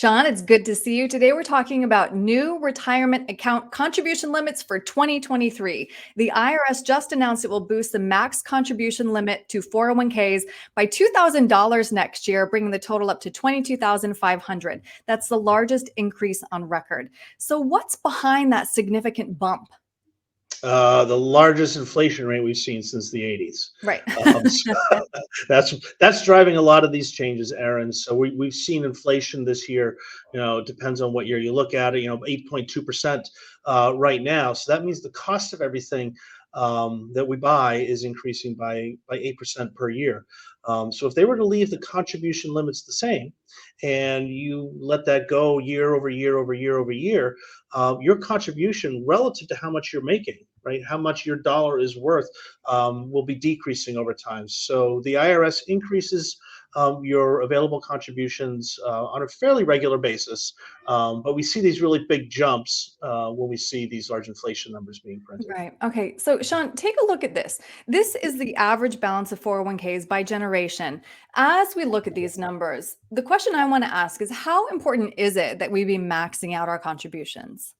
Sean, it's good to see you. Today, we're talking about new retirement account contribution limits for 2023. The IRS just announced it will boost the max contribution limit to 401ks by $2,000 next year, bringing the total up to $22,500. That's the largest increase on record. So, what's behind that significant bump? The largest inflation rate we've seen since the 80s. Right. So that's driving a lot of these changes, Erin. So we've seen inflation this year. It depends on what year you look at it. 8.2% right now. So that means the cost of everything that we buy is increasing by 8% per year. So if they were to leave the contribution limits the same, and you let that go year over year over year over year, your contribution relative to how much you're making, right, how much your dollar is worth, will be decreasing over time. So the IRS increases your available contributions on a fairly regular basis, but we see these really big jumps when we see these large inflation numbers being printed. Right. Okay. So, Sean, take a look at this. This is the average balance of 401ks by generation. As we look at these numbers, the question I want to ask is how important is it that we be maxing out our contributions?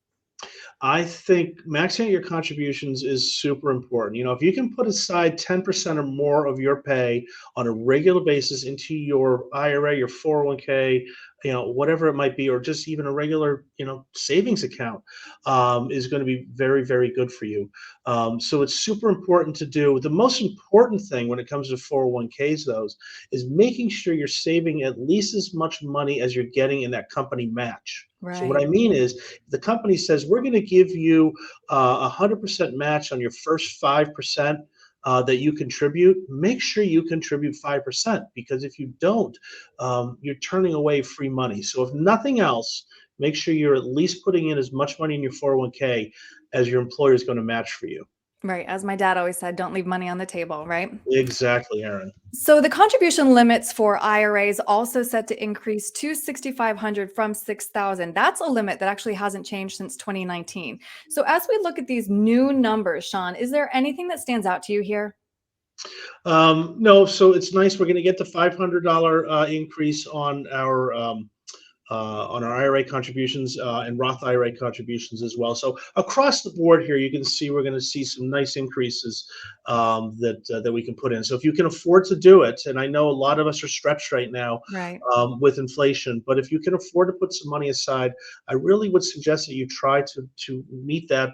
I think maxing out your contributions is super important. If you can put aside 10% or more of your pay on a regular basis into your IRA, your 401k, whatever it might be, or just even a regular, savings account, is going to be very, very good for you. So it's super important to do. The most important thing when it comes to 401ks, though, is making sure you're saving at least as much money as you're getting in that company match. So what Right. I mean is, if the company says we're going to give you 100% match on your first 5% that you contribute, make sure you contribute 5%, because if you don't, you're turning away free money. So if nothing else, make sure you're at least putting in as much money in your 401k as your employer is going to match for you. Right. As my dad always said, don't leave money on the table, right? Exactly, Aaron. So the contribution limits for IRAs also set to increase to 6,500 from 6,000. That's a limit that actually hasn't changed since 2019. So as we look at these new numbers, Sean, is there anything that stands out to you here? No, so it's nice. We're going to get the $500 increase on our IRA contributions and Roth IRA contributions as well. So across the board here, you can see we're going to see some nice increases that we can put in. So if you can afford to do it, and I know a lot of us are stretched right now Right. with inflation, but if you can afford to put some money aside, I really would suggest that you try to meet that.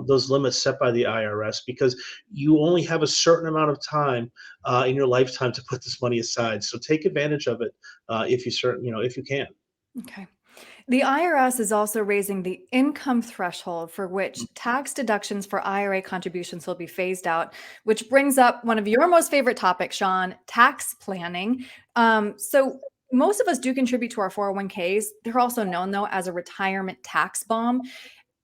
Those limits set by the IRS, because you only have a certain amount of time in your lifetime to put this money aside. So take advantage of it if you can. Okay. The IRS is also raising the income threshold for which tax deductions for IRA contributions will be phased out, which brings up one of your most favorite topics, Sean, tax planning. So most of us do contribute to our 401ks. They're also known, though, as a retirement tax bomb.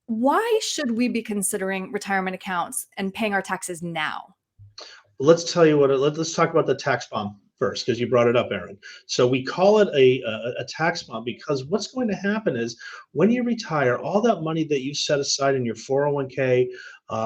Why should we be considering retirement accounts and paying our taxes now? Let's tell you let's talk about the tax bomb first, because you brought it up, Aaron. So we call it a tax bomb because what's going to happen is when you retire, all that money that you set aside in your 401k,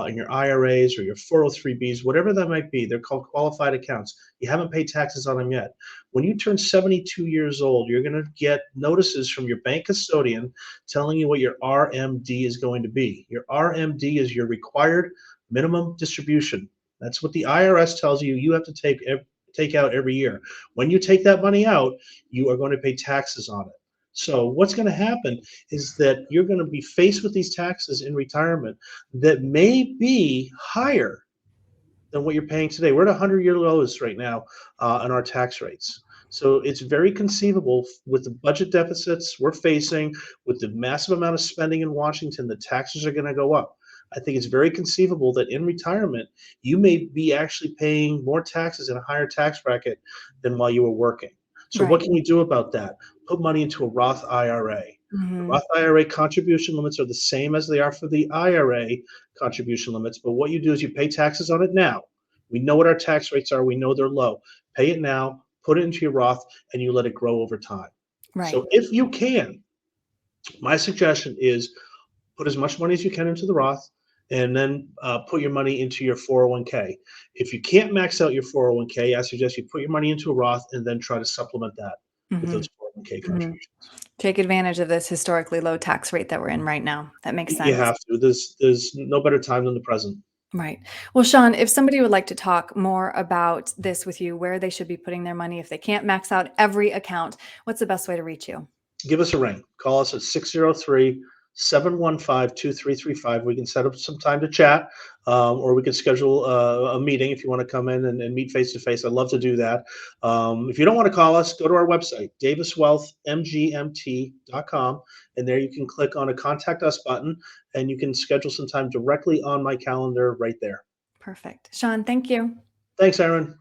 in your IRAs or your 403bs, whatever that might be, they're called qualified accounts. You haven't paid taxes on them yet. When you turn 72 years old, you're going to get notices from your bank custodian telling you what your RMD is going to be. Your RMD is your required minimum distribution. That's what the IRS tells you you have to take out every year. When you take that money out, you are going to pay taxes on it. So what's going to happen is that you're going to be faced with these taxes in retirement that may be higher than what you're paying today. We're at 100-year lows right now on our tax rates. So it's very conceivable with the budget deficits we're facing, with the massive amount of spending in Washington, the taxes are going to go up. I think it's very conceivable that in retirement, you may be actually paying more taxes in a higher tax bracket than while you were working. So what Right. can you do about that? Put money into a Roth IRA. The Mhm. Roth IRA contribution limits are the same as they are for the IRA contribution limits, but what you do is you pay taxes on it now. We know what our tax rates are. We know they're low. Pay it now, put it into your Roth, and you let it grow over time. Right. So if you can, my suggestion is put as much money as you can into the Roth, and then put your money into your 401k. If you can't max out your 401k, I suggest you put your money into a Roth and then try to supplement that with those Mhm. 401k Mhm. contributions. Take advantage of this historically low tax rate that we're in right now. That makes You sense. have to. There's no better time than the present. Right. Well, Sean, if somebody would like to talk more about this with you, where they should be putting their money, if they can't max out every account, what's the best way to reach you? Give us a ring. Call us at 603-715-2335. We can set up some time to chat, or we can schedule a meeting if you want to come in and meet face to face. I'd love to do that. If you don't want to call us, go to our website, daviswealthmgmt.com, and there you can click on a contact us button, and you can schedule some time directly on my calendar right there. Perfect. Sean, thank you. Thanks, Erin.